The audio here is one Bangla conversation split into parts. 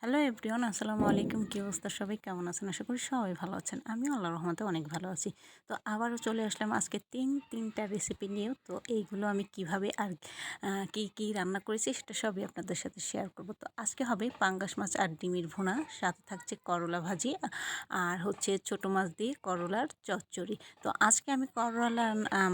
হ্যালো এভরিওয়ান, আসসালামু আলাইকুম। কী অবস্থা, সবাই কেমন আছেন? আশা করি সবাই ভালো আছেন। আমিও আল্লাহর রহমতে অনেক ভালো আছি। তো আবারও চলে আসলাম আজকে তিনটা রেসিপি নিয়েও। তো এইগুলো আমি কিভাবে আর কী রান্না করেছি সেটা সবই আপনাদের সাথে শেয়ার করব। তো আজকে হবে পাঙ্গাস মাছ আর ডিমের ভুনা, সাথে থাকছে করলা ভাজি আর হচ্ছে ছোটো মাছ দিয়ে করলার চচ্চড়ি। তো আজকে আমি করলা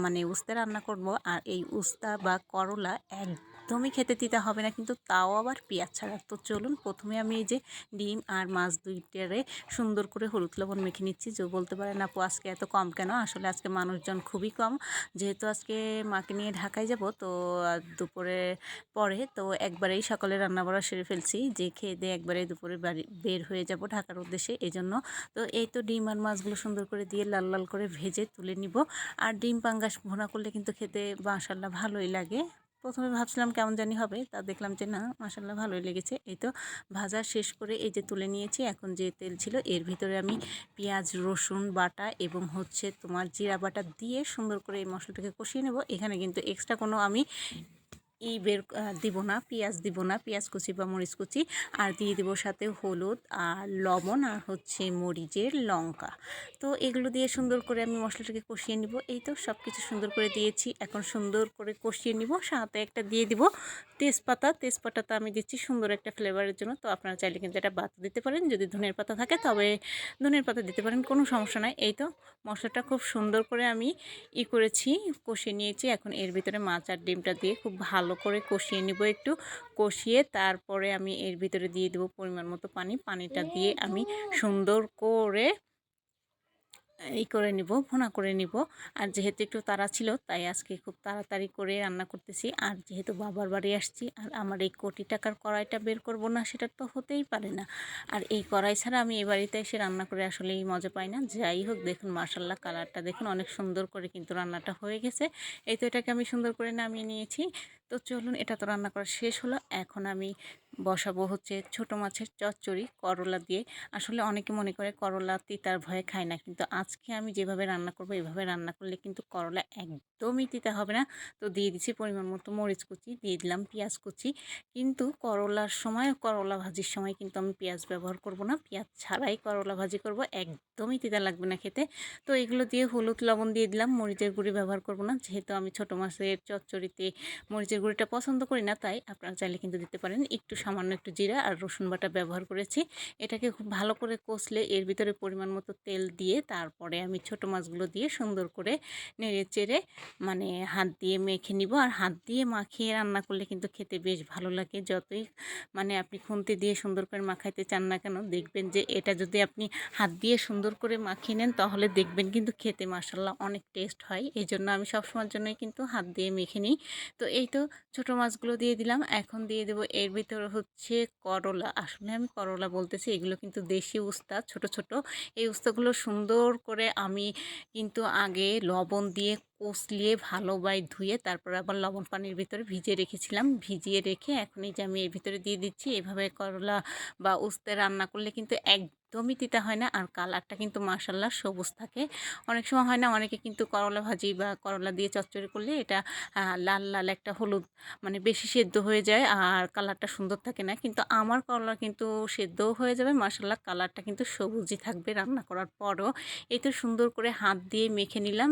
মানে উস্তা রান্না করব। আর এই উস্তা বা করলা একদমই খেতে দিতে হবে না, কিন্তু তাও আবার পেঁয়াজ ছাড়া। তো চলুন, প্রথমে আমি এই যে ডিম আর মাছ দুইটারে সুন্দর করে হলুদ লবণ মেখে নিচ্ছি। যে বলতে পারেন আপু আজকে এত কম কেন, আসলে আজকে মানুষজন খুবই কম। যেহেতু আজকে মাকে নিয়ে ঢাকায় যাব, তো দুপুরে পরে তো একবারেই সকালে রান্না বাড়া সেরে ফেলছি, যে খেয়ে দিয়ে একবারে দুপুরে বাড়ি বের হয়ে যাব ঢাকার উদ্দেশ্যে। এই জন্য তো এই তো ডিম আর মাছগুলো সুন্দর করে দিয়ে লাল লাল করে ভেজে তুলে নিব। আর ডিম পাঙ্গাস ভুনা করলে কিন্তু খেতে মাশাআল্লাহ ভালোই লাগে। প্রথমে ভাবছিলাম কেমন জানি হবে, তা দেখলাম যে না, মাশাআল্লাহ ভালোই লেগেছে। এই তো ভাজা শেষ করে এই যে তুলে নিয়েছি। এখন যে তেল ছিল এর ভিতরে আমি পেঁয়াজ রসুন বাটা এবং হচ্ছে তোমার জিরা বাটা দিয়ে সুন্দর করে এই মশলাটাকে কষিয়ে নেব। এখানে কিন্তু এক্সট্রা কোনো আমি দিব না, পেঁয়াজ দিব না, পেঁয়াজ কুচি বা মরিচ কুচি। আর দিয়ে দেবো সাথে হলুদ আর লবণ আর হচ্ছে মরিচের লঙ্কা। তো এগুলো দিয়ে সুন্দর করে আমি মশলাটাকে কষিয়ে নিব। এই তো সব কিছু সুন্দর করে দিয়েছি, এখন সুন্দর করে কষিয়ে নিব। সাথে একটা দিয়ে দিব তেজপাতাটা আমি দিচ্ছি সুন্দর একটা ফ্লেভারের জন্য। তো আপনারা চাইলে কিন্তু এটা বাদ দিতে পারেন, যদি ধনের পাতা থাকে তবে ধনের পাতা দিতে পারেন, কোনো সমস্যা নাই। এই তো মশলাটা খুব সুন্দর করে আমি করেছি, কষিয়ে নিয়েছি। এখন এর ভিতরে মাছ আর ডিমটা দিয়ে খুব ভালো করে কষিয়ে নিব। একটু কষিয়ে তারপরে আমি এর ভিতরে দিয়ে দেবো পরিমাণ মতো পানিটা দিয়ে আমি সুন্দর করে করে নিব, ভুনা করে নিব। আর যেহেতু একটু তাড়া ছিল, তাই আজকে খুব তাড়াতাড়ি করে রান্না করতেছি। আর যেহেতু বাবার বাড়ি আসছি, আর আমার এই কোটি টাকার কড়াইটা বের করব না সেটা তো হতেই পারে না। আর এই কড়াই ছাড়া আমি এই বাড়িতে এসে রান্না করে আসলেই মজা পাই না। যাই হোক, দেখুন মাশাআল্লাহ কালারটা দেখুন, অনেক সুন্দর করে কিন্তু রান্নাটা হয়ে গেছে। এই তো এটাকে আমি সুন্দর করে নামিয়ে নিয়েছি। তো চলুন, এটা তো রান্না করা শেষ হলো। এখন আমি বসাবো হচ্ছে ছোটো মাছের চচ্চড়ি করলা দিয়ে। আসলে অনেকে মনে করে করলা তিতার ভয়ে খায় না, কিন্তু আজকে আমি যেভাবে রান্না করব এভাবে রান্না করলে কিন্তু করলা একদমই তিতা হবে না। তো দিয়ে দিচ্ছি পরিমাণ মতো মরিচ কুচি, দিয়ে দিলাম পেঁয়াজ কুচি। কিন্তু করলার সময়, করলা ভাজির সময় কিন্তু আমি পেঁয়াজ ব্যবহার করব না, পেঁয়াজ ছাড়াই করলা ভাজি করব, একদমই তিতা লাগবে না খেতে। তো এগুলো দিয়ে হলুদ লবণ দিয়ে দিলাম, মরিচের গুঁড়ি ব্যবহার করব না, যেহেতু আমি ছোটো মাছের চচ্চড়িতে মরিচের গুঁড়িটা পছন্দ করি না। তাই আপনারা চাইলে কিন্তু দিতে পারেন। একটু সামান্য একটু জিরা আর রসুন বাটা ব্যবহার করেছি। এটাকে খুব ভালো করে কষলে এর ভিতরে পরিমাণ মতো তেল দিয়ে তারপরে আমি ছোটো মাছগুলো দিয়ে সুন্দর করে নেড়ে চেড়ে মানে হাত দিয়ে মেখে নিব। আর হাত দিয়ে মাখিয়ে রান্না করলে কিন্তু খেতে বেশ ভালো লাগে। যতই মানে আপনি খুন্তি দিয়ে সুন্দর করে মাখাইতে চান না কেন, দেখবেন যে এটা যদি আপনি হাত দিয়ে সুন্দর করে মাখিয়ে নেন তাহলে দেখবেন কিন্তু খেতে মাশাআল্লাহ অনেক টেস্ট হয়। এই জন্য আমি সবসময়ের জন্যই কিন্তু হাত দিয়ে মেখে নিই। তো এই তো ছোটো মাছগুলো দিয়ে দিলাম। এখন দিয়ে দেবো এর ভিতরে হচ্ছে করলা। আসলে আমি করলা বলতেছি, এগুলো কিন্তু দেশি উস্তা, ছোট ছোট। এই উস্তাগুলো সুন্দর করে আমি কিন্তু আগে লবণ দিয়ে কষলিয়ে ভালোভাবে ধুয়ে তারপর আবার লবণ পানির ভিতরে ভিজিয়ে রেখেছিলাম। ভিজিয়ে রেখে এখন এই যে আমি এর ভিতরে দিয়ে দিচ্ছি। এভাবে করলা বা উস্তে রান্না করলে কিন্তু একদমই তিতা হয় না, আর কালারটা কিন্তু মাশাআল্লাহ সবুজ থাকে। অনেক সময় হয় না, অনেকে কিন্তু করলা ভাজি বা করলা দিয়ে চচ্চড়ি করলে এটা লাল লাল একটা হলুদ মানে বেশি সেদ্ধ হয়ে যায় আর কালারটা সুন্দর থাকে না। কিন্তু আমার করলা কিন্তু সেদ্ধও হয়ে যাবে, মাশাআল্লাহ কালারটা কিন্তু সবুজই থাকবে রান্না করার পরও। এই তো সুন্দর করে হাত দিয়ে মেখে নিলাম।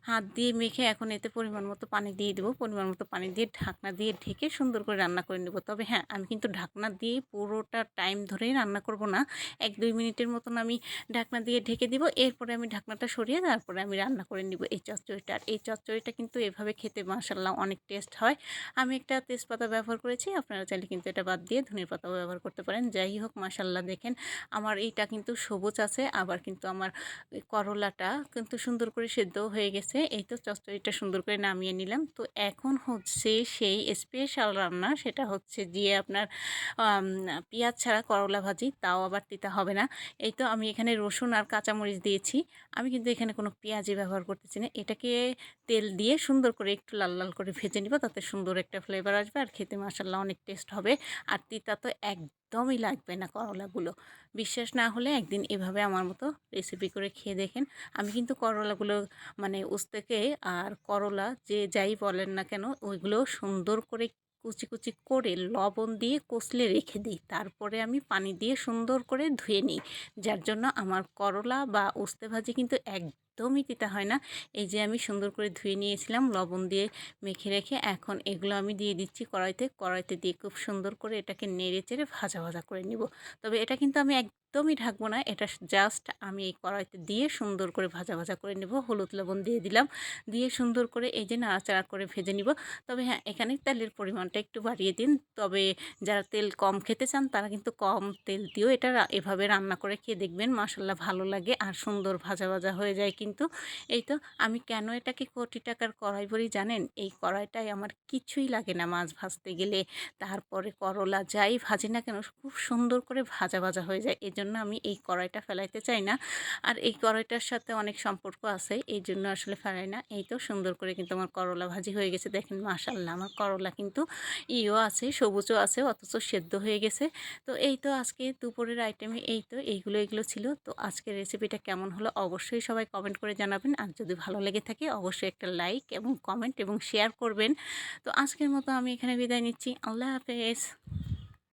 হাত দিয়ে মেখে এখন এতে পরিমাণ মতো পানি দিয়ে দেবো। পরিমাণ মতো পানি দিয়ে ঢাকনা দিয়ে ঢেকে সুন্দর করে রান্না করে নেব। তবে হ্যাঁ, আমি কিন্তু ঢাকনা দিয়ে পুরোটা টাইম ধরেই রান্না করব না, 1-2 মিনিটের মতন আমি ঢাকনা দিয়ে ঢেকে দিব। এরপরে আমি ঢাকনাটা সরিয়ে তারপরে আমি রান্না করে নিব এই চচ্চড়িটা। আর এই চচ্চড়িটা কিন্তু এভাবে খেতে মাশাআল্লাহ অনেক টেস্ট হয়। আমি একটা তেজপাতা ব্যবহার করেছি, আপনারা চাইলে কিন্তু এটা বাদ দিয়ে ধনের পাতাও ব্যবহার করতে পারেন। যাই হোক, মাশাআল্লাহ দেখেন আমার এইটা কিন্তু সবুজ আছে, আবার কিন্তু আমার করলাটা কিন্তু সুন্দর করে সেদ্ধও হয়ে গেছে। এই তো চচ্চড়িটা সুন্দর করে নামিয়ে নিলাম। তো এখন হচ্ছে সেই স্পেশাল রান্না, সেটা হচ্ছে গিয়ে আপনার পেঁয়াজ ছাড়া করলা ভাজি, তাও আবার তিতা হবে না। এই তো আমি এখানে রসুন আর কাঁচামরিচ দিয়েছি, আমি কিন্তু এখানে কোনো পেঁয়াজই ব্যবহার করতেছি না। এটাকে তেল দিয়ে সুন্দর করে একটু লাল লাল করে ভেজে নিব, তাতে সুন্দর একটা ফ্লেভার আসবে আর খেতে মাশাআল্লাহ অনেক টেস্ট হবে। আর তিতা তো একদমই লাগবে না করলাগুলো। বিশ্বাস না হলে একদিন এভাবে আমার মতো রেসিপি করে খেয়ে দেখেন। আমি কিন্তু করলাগুলো মানে উস্তেকে আর করলা যে যাই বলেন না কেন, ওইগুলো সুন্দর করে কুচি কুচি করে লবণ দিয়ে কষলে রেখে দিই। তারপরে আমি পানি দিয়ে সুন্দর করে ধুয়ে নিই, যার জন্য আমার করলা বা উস্তে ভাজি কিন্তু একদমই তিতা হয় না। এই যে আমি সুন্দর করে ধুয়ে নিয়েছিলাম লবণ দিয়ে মেখে রেখে, এখন এগুলো আমি দিয়ে দিচ্ছি কড়াইতে দিয়ে খুব সুন্দর করে এটাকে নেড়ে চেড়ে ভাজা ভাজা করে নিব। তবে এটা কিন্তু আমি একদমই ঢাকবো না, এটা জাস্ট আমি এই কড়াইতে দিয়ে সুন্দর করে ভাজা ভাজা করে নেব। হলুদ লবণ দিয়ে দিলাম, দিয়ে সুন্দর করে এই যে নাড়াচাড়া করে ভেজে নিব। তবে হ্যাঁ, এখানে তেলের পরিমাণটা একটু বাড়িয়ে দিন। তবে যারা তেল কম খেতে চান তারা কিন্তু কম তেল দিয়েও এটা এভাবে রান্না করে খেয়ে দেখবেন, মাশাল্লাহ ভালো লাগে আর সুন্দর ভাজা ভাজা হয়ে যায় কিন্তু। এই তো আমি কেন এটাকে কোটি টাকার কড়াই বলি জানেন? এই কড়াইটায় আমার কিছুই লাগে না মাছ ভাজতে গেলে, তারপরে করলা যাই ভাজি না কেন খুব সুন্দর করে ভাজা ভাজা হয়ে যায়। এজন্য আমি এই কড়াইটা ফেলাইতে চাই না। আর এই কড়াইটার সাথে অনেক সম্পর্ক আছে, এই জন্য আসলে ফেলাই না। এই তো সুন্দর করে কিন্তু আমার করলা ভাজি হয়ে গেছে। দেখেন মাশাল্লাহ আমার করলা কিন্তু ইও আছে, সবুজও আছে, অথচ সেদ্ধ হয়ে গেছে। তো এই তো আজকে দুপুরের আইটেমে এই তো এইগুলো ছিল। তো আজকের রেসিপিটা কেমন হলো অবশ্যই সবাই কমেন্ট করে জানাবেন। আর যদি ভালো লেগে থাকে অবশ্যই একটা লাইক এবং কমেন্ট এবং শেয়ার করবেন। তো আজকের মতো আমি এখানে বিদায় নিচ্ছি। আল্লাহ হাফেজ।